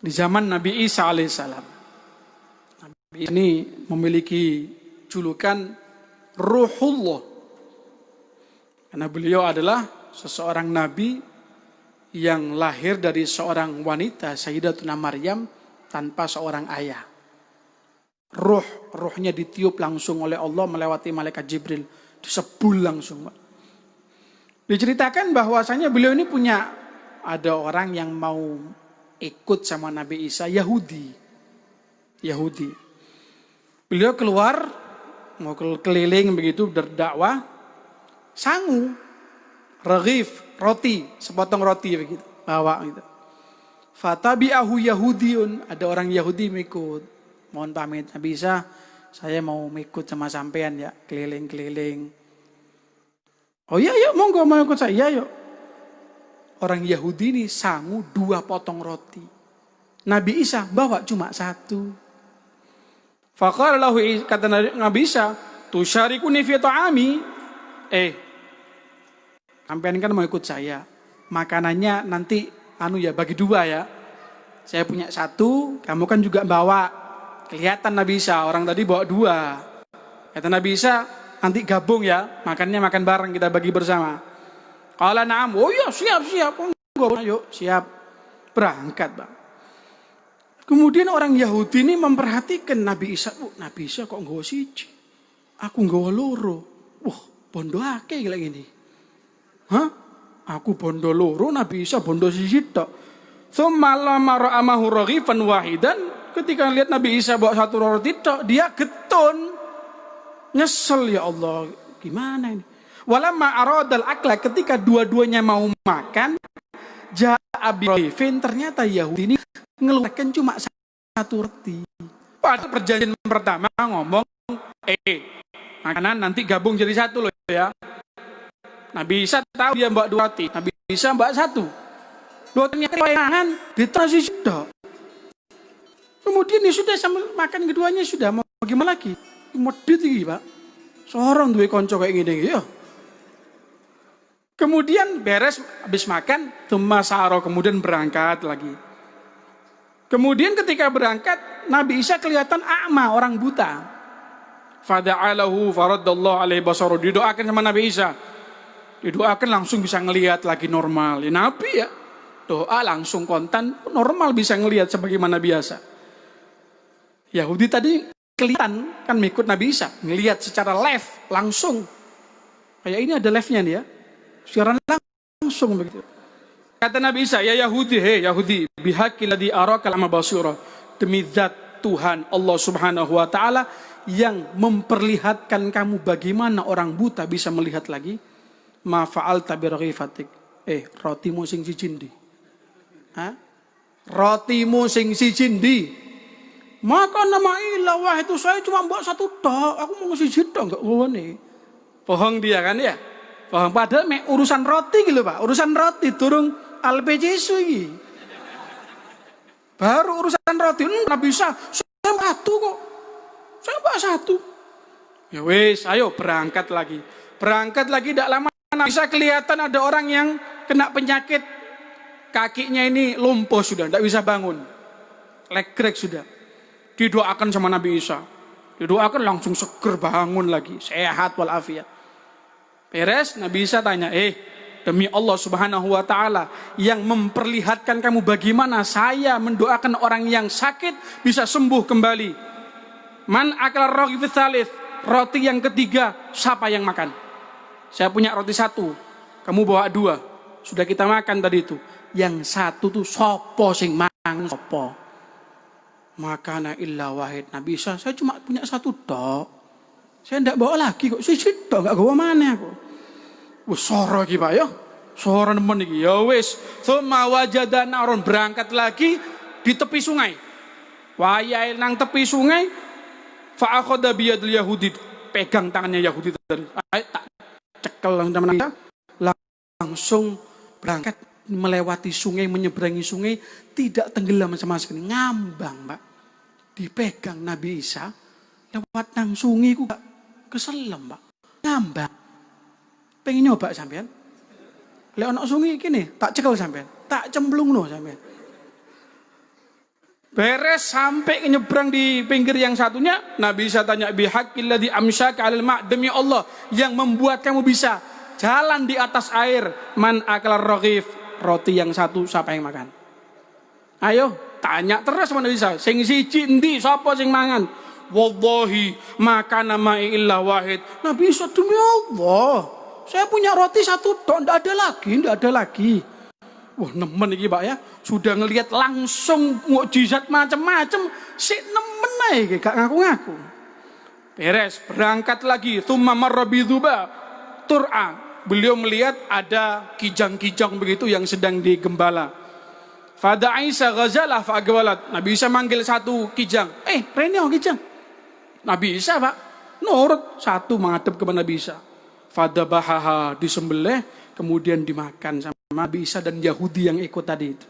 di zaman Nabi Isa alaihissalam. Nabi Isa ini memiliki julukan Ruhullah. Karena beliau adalah seseorang nabi yang lahir dari seorang wanita, Sayyidatuna Maryam, tanpa seorang ayah. Ruhnya ditiup langsung oleh Allah melewati malaikat Jibril. Disebul langsung. Diceritakan bahwasanya beliau ini punya, ada orang yang mau ikut sama Nabi Isa, Yahudi. Beliau keluar, mau keliling begitu berdakwah, sangu, raghif, roti, sepotong roti begitu, bawa gitu. Fatabi'ahu Yahudiyun, ada orang Yahudi mengikut. Mohon pamit Nabi Isa, saya mau mengikut sama sampean ya, keliling-keliling. Oh iya, yuk, monggo mau ikut saya, yuk. Orang Yahudi ini sangu 2 potong roti. Nabi Isa bawa cuma 1. Faqala lahu, kata Nabi Isa, tusyarikuni fi ta'ami. Sampean kan mau ikut saya. Makanannya nanti bagi 2 ya. Saya punya 1, kamu kan juga bawa. Kelihatan Nabi Isa, orang tadi bawa 2. Kata Nabi Isa, nanti gabung ya, makannya makan bareng, kita bagi bersama. Qala na'am, oh iya siap. Ayo siap, berangkat Bang. Kemudian orang Yahudi ini memperhatikan Nabi Isa. Nabi Isa kok nggawa 1, aku nggawa 2. Bondo akeh gila gini. Aku bondo 2, Nabi Isa bondo 1 tok. Tsumma lamma ra'amahu raghifan wahidan, ketika lihat Nabi Isa bawa 1 roti tok, dia getun. Nyesel, ya Allah, gimana ini? Walamma aradal akla, ketika dua-duanya mau makan, ja'a birifin, ternyata Yahudi ini ngeluarkan cuma 1 roti. Pada perjanjian pertama ngomong, makanan nanti gabung jadi 1 loh ya. Nabi Isa tahu dia bawa 2 roti, Nabi Isa bawa 1. 2 ternyata tangan ditasi sudah. Kemudian ya sudah sambil makan keduanya sudah, mau gimana lagi? Medit iki, Pak. Seorang duwe kanca kayak gini ya. Kemudian beres habis makan, tumasaro, kemudian berangkat lagi. Kemudian ketika berangkat, Nabi Isa kelihatan a'ma, orang buta. Fada'alahu faradallahu alaihi basaru, didoakan sama Nabi Isa. Didoakan langsung bisa ngelihat lagi normal. Ya, Nabi ya, doa langsung kontan, normal bisa ngelihat sebagaimana biasa. Yahudi tadi kelihatan kan mengikut Nabi Isa, ngelihat secara live langsung. Kayak ini ada live-nya nih ya. Siaran langsung begitu. Kata Nabi Isa, ya Yahudi, Yahudi, bihaqi ladzi araka al-ama basira, demi zat Tuhan Allah Subhanahu wa taala yang memperlihatkan kamu bagaimana orang buta bisa melihat lagi. Ma fa'alta bi raghifatik. Rotimu sing siji ndi? Rotimu sing siji ndi? Maka nama ilah, wah itu saya cuma buat 1 tok, aku mau siji tok enggak ngene. Bohong dia kan ya? Bohong, padahal urusan roti gitu Pak, urusan roti turun LPG iki. Baru urusan roti, nggak bisa, saya 1 kok. Saya bawa 1. Ya wes, ayo berangkat lagi. Berangkat lagi tidak lama bisa kelihatan ada orang yang kena penyakit, kakinya ini lumpuh sudah, tidak bisa bangun. Legrek sudah. Didoakan sama Nabi Isa. Didoakan langsung seger bangun lagi, sehat walafiat. Beres, Nabi Isa tanya, demi Allah Subhanahu wa taala yang memperlihatkan kamu bagaimana saya mendoakan orang yang sakit bisa sembuh kembali. Man akal roti tsalits, roti yang ketiga siapa yang makan? Saya punya roti 1, kamu bawa 2. Sudah kita makan tadi itu. Yang 1 tuh sopo sing mangan sopo? Makana illa wahid. Nabi Isa, saya cuma punya 1 tok. Saya tidak bawa lagi kok. Siji tok, enggak bawa mana aku. Wes soro iki Pak ya. Soro nemen iki. Ya wis, tsumma wajada naron, berangkat lagi di tepi sungai. Wayahe nang tepi sungai, fa akhadha bi yadil yahudi, pegang tangannya Yahudi tadi. Ayo tak cekel langsung berangkat melewati sungai, menyeberangi sungai, tidak tenggelam sama sekali, ngambang Pak. Dipegang Nabi Isa lewat nang sungai ku gak keselem Pak, ngambang. Pengen nyoba sampean? Lek ana sungai kene, tak cekel sampean, tak cemplungno sampean. Beres sampai nyebrang di pinggir yang satunya, Nabi Isa tanya, bihaqqilladzi amsyaka 'alal ma', demi Allah yang membuat kamu bisa jalan di atas air, man akal raghif, roti yang satu siapa yang makan? Ayo tanya terus sama Nabi Isa, sing siji endi, sapa sing mangan? Wallahi makana ma'i illa wahid. Nabi Isa, demi Allah saya punya roti satu tok, ndak ada lagi. Wah, nemen iki Pak ya. Sudah ngelihat langsung mukjizat macam-macam, sik nemen ae gak ngaku-ngaku. Beres, berangkat lagi. Tsumma marra bidzuba tur'a. Beliau melihat ada kijang-kijang begitu yang sedang digembala. Fada Isa ghazalah fa'agwalat. Nabi Isa manggil satu kijang. Rene kijang. Nabi Isa Pak nurut, satu menghadap kepada Nabi Isa. Fada bahaha, disembelih, kemudian dimakan sama Nabi Isa dan Yahudi yang ikut tadi itu.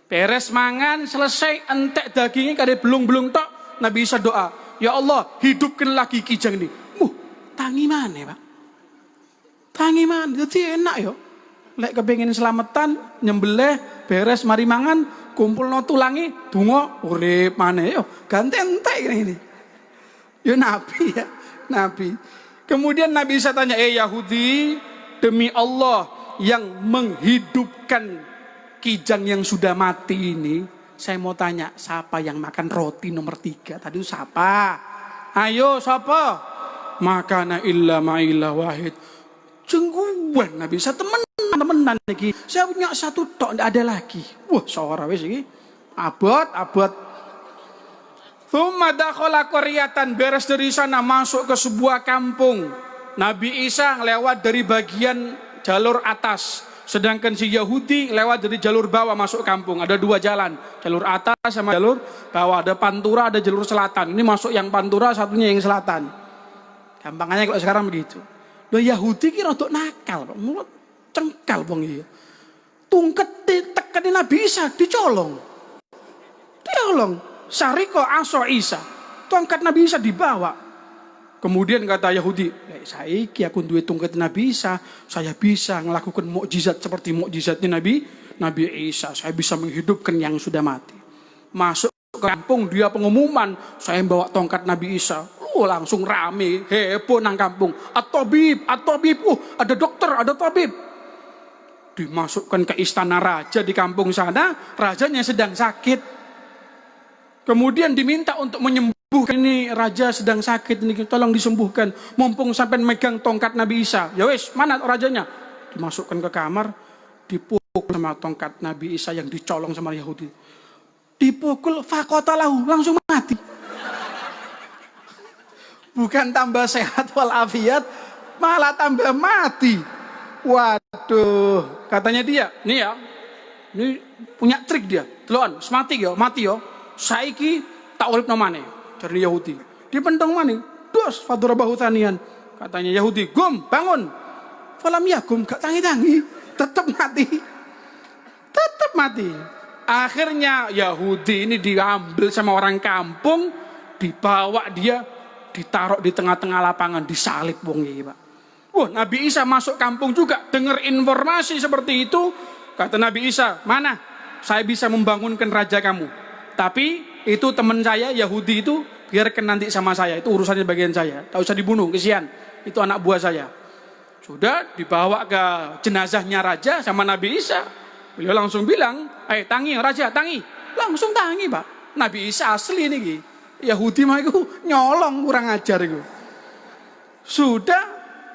Beres mangan, selesai, entek dagingnya kada belum tok. Nabi Isa doa, ya Allah hidupkan lagi kijang ini. Tangi mana Pak? Tangi mana? Jadi enak yo. Lek kepengen selamatan, nyembelih, beres mari mangan, kumpul no tulangi, dungo, urip mana yo. Ganti entek ini. Yo Nabi ya, Nabi. Kemudian Nabi Isa tanya, Yahudi, demi Allah yang menghidupkan kijang yang sudah mati ini, saya mau tanya, siapa yang makan roti nomor 3? Tadi itu siapa? Ayo, siapa? Makana illa ma'ila wahid. Jengguan Nabi Isa, temenan lagi. Saya punya satu tok, tidak ada lagi. Wah, seorang wis ini. Abad. Tsumma dakhala qaryatan, beres dari sana masuk ke sebuah kampung. Nabi Isa lewat dari bagian jalur atas, sedangkan si Yahudi lewat dari jalur bawah masuk kampung. Ada 2 jalan, jalur atas sama jalur bawah. Ada Pantura, ada jalur selatan. Ini masuk yang Pantura, satunya yang selatan. Gampangannya kalau sekarang begitu. Yahudi kira untuk nakal, mulut cengkal bang iya. Tungket ditekan Nabi Isa, dicolong. Sariko aso Isa, tongkat Nabi Isa dibawa. Kemudian kata Yahudi, saiki aku duwe tongkat Nabi Isa, saya bisa melakukan mukjizat seperti mukjizatnya Nabi Isa. Saya bisa menghidupkan yang sudah mati. Masuk ke kampung, dia pengumuman, saya bawa tongkat Nabi Isa. Langsung rame, heboh nang kampung. At-tabib, ada dokter, ada tabib. Dimasukkan ke istana raja di kampung sana, rajanya sedang sakit. Kemudian diminta untuk menyembuhkan, ini raja sedang sakit ini, tolong disembuhkan. Mumpung sampai megang tongkat Nabi Isa. Ya wis, mana rajanya? Dimasukkan ke kamar, dipukul sama tongkat Nabi Isa yang dicolong sama Yahudi. Dipukul fakotalahu, langsung mati. Bukan tambah sehat walafiat, malah tambah mati. Waduh, katanya dia, nih ya, ini punya trik dia. Teluan, mati yo. Saiki tak urip namane dari Yahudi. Dia pentong mani, dos fadurabahu tanian. Katanya Yahudi, gum bangun. Falam gum gak tangi-tangi, tetap mati. Akhirnya Yahudi ini diambil sama orang kampung, dibawa dia, ditaruh di tengah-tengah lapangan, disalib wong iki, Pak. Wah, Nabi Isa masuk kampung juga, dengar informasi seperti itu. Kata Nabi Isa, mana? Saya bisa membangunkan raja kamu. Tapi itu teman saya Yahudi itu biarkan nanti sama saya, itu urusannya bagian saya. Tak usah dibunuh, kesian. Itu anak buah saya. Sudah dibawa ke jenazahnya raja sama Nabi Isa. Beliau langsung bilang, tangi raja, tangi. Langsung tangi Pak. Nabi Isa asli nih. Yahudi mah itu nyolong, kurang ajar itu. Sudah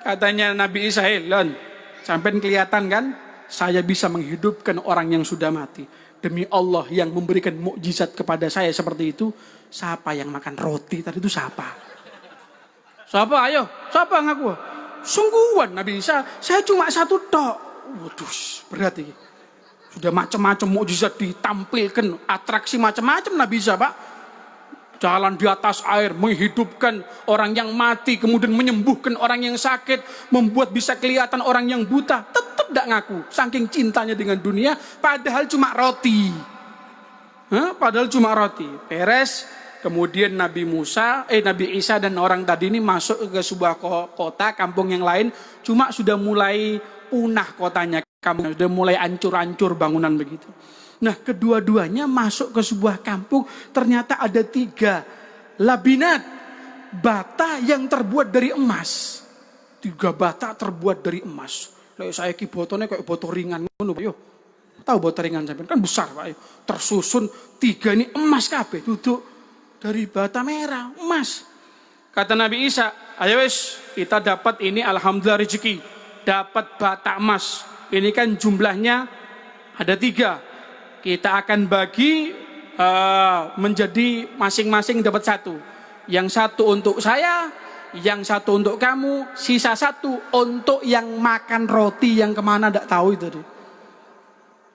katanya Nabi Isa, Lon, sampai kelihatan kan, saya bisa menghidupkan orang yang sudah mati. Demi Allah yang memberikan mukjizat kepada saya seperti itu, siapa yang makan roti tadi itu siapa? Siapa? Ayo, siapa ngaku? Sungguhan Nabi Isa, saya cuma satu tok. Waduh, berat ini. Sudah macam-macam mukjizat ditampilkan, atraksi macam-macam Nabi Isa, Pak. Jalan di atas air, menghidupkan orang yang mati, kemudian menyembuhkan orang yang sakit, membuat bisa kelihatan orang yang buta. Tetap tidak ngaku, saking cintanya dengan dunia, padahal cuma roti. Padahal cuma roti. Beres, kemudian Nabi Isa dan orang tadi ini masuk ke sebuah kota, kampung yang lain, cuma sudah mulai punah kotanya, kampung sudah mulai hancur-hancur bangunan begitu. Nah, kedua-duanya masuk ke sebuah kampung, ternyata ada 3 labinat, bata yang terbuat dari emas. 3 bata terbuat dari emas. Lah saya ki botone kayak botol ringan ngono, Pak yo. Tahu botol ringan sampean kan besar, Pak yo. Tersusun 3 ini emas kabeh, duduk dari bata merah, emas. Kata Nabi Isa, ayo wis kita dapat ini alhamdulillah rezeki, dapat bata emas. Ini kan jumlahnya ada 3. Kita akan bagi menjadi masing-masing dapat 1. Yang 1 untuk saya, yang 1 untuk kamu, sisa 1 untuk yang makan roti yang kemana tidak tahu itu.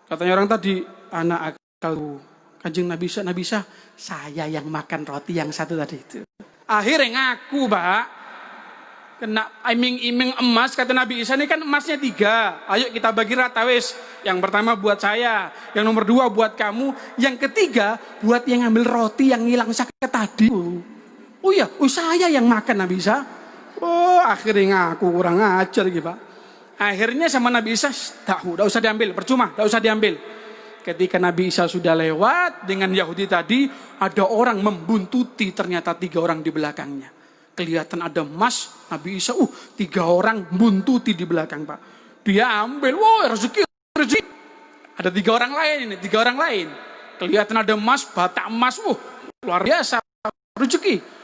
Katanya orang tadi, anak akal Kanjeng Nabi Isa, saya yang makan roti yang 1 tadi itu. Akhirnya ngaku, Pak. Kena iming-iming emas, kata Nabi Isa ini kan emasnya 3. Ayo kita bagi rata wis. Yang pertama buat saya, yang nomor 2 buat kamu, yang ketiga buat yang ngambil roti yang hilang sakit tadi. Oh iya, saya yang makan Nabi Isa. Oh, akhirnya ngaku kurang ajar gitu, Pak. Akhirnya sama Nabi Isa, tidak usah diambil, percuma, tidak usah diambil. Ketika Nabi Isa sudah lewat dengan Yahudi tadi, ada orang membuntuti, ternyata 3 orang di belakangnya. Kelihatan ada emas, Nabi Isa, 3 orang buntuti di belakang, Pak. Dia ambil, wah rezeki. Ada 3 orang lain ini, 3 orang lain. Kelihatan ada emas, bata emas, luar biasa rezeki.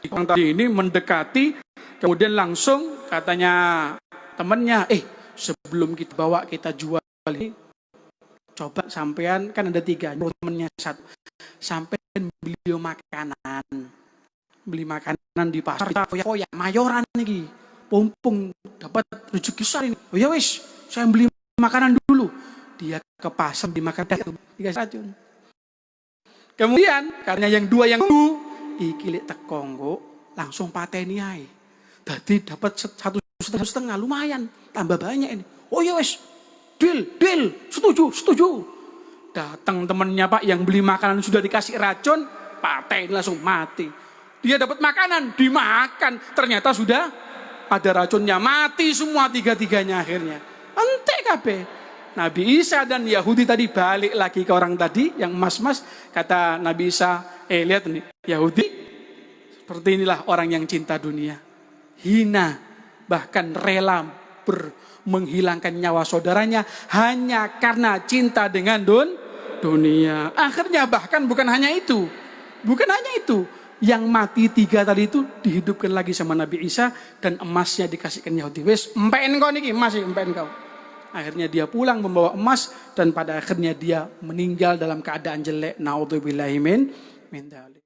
Orang tadi ini mendekati, kemudian langsung katanya temannya, sebelum kita bawa kita jual ini, coba sampean kan ada 3, temennya 1, sampean beli makanan. Beli makanan di pasar, ya mayoran nih, pompong dapat rezeki besar ini. Oh ya wis, saya beli makanan dulu. Dia ke pasar dimakan 3 racun. Kemudian karena yang 2 yang ikilik tekonggo langsung pateni ae. Jadi dapat 1,5 lumayan, tambah banyak ini. Oh ya wis, deal, setuju. Datang temennya, Pak, yang beli makanan sudah dikasih racun, pateni langsung mati. Dia dapat makanan, dimakan. Ternyata sudah ada racunnya. Mati semua 3-3-nya akhirnya. Ente kabeh. Nabi Isa dan Yahudi tadi balik lagi ke orang tadi yang emas-emas. Kata Nabi Isa, lihat nih Yahudi. Seperti inilah orang yang cinta dunia. Hina, bahkan rela menghilangkan nyawa saudaranya hanya karena cinta dengan dunia. Akhirnya bahkan bukan hanya itu. Yang mati 3 tadi itu dihidupkan lagi sama Nabi Isa dan emasnya dikasihkan Yahudi. Wes, empein kau niki, masih empein kau. Akhirnya dia pulang membawa emas dan pada akhirnya dia meninggal dalam keadaan jelek. Naudzubillahi min dzalik.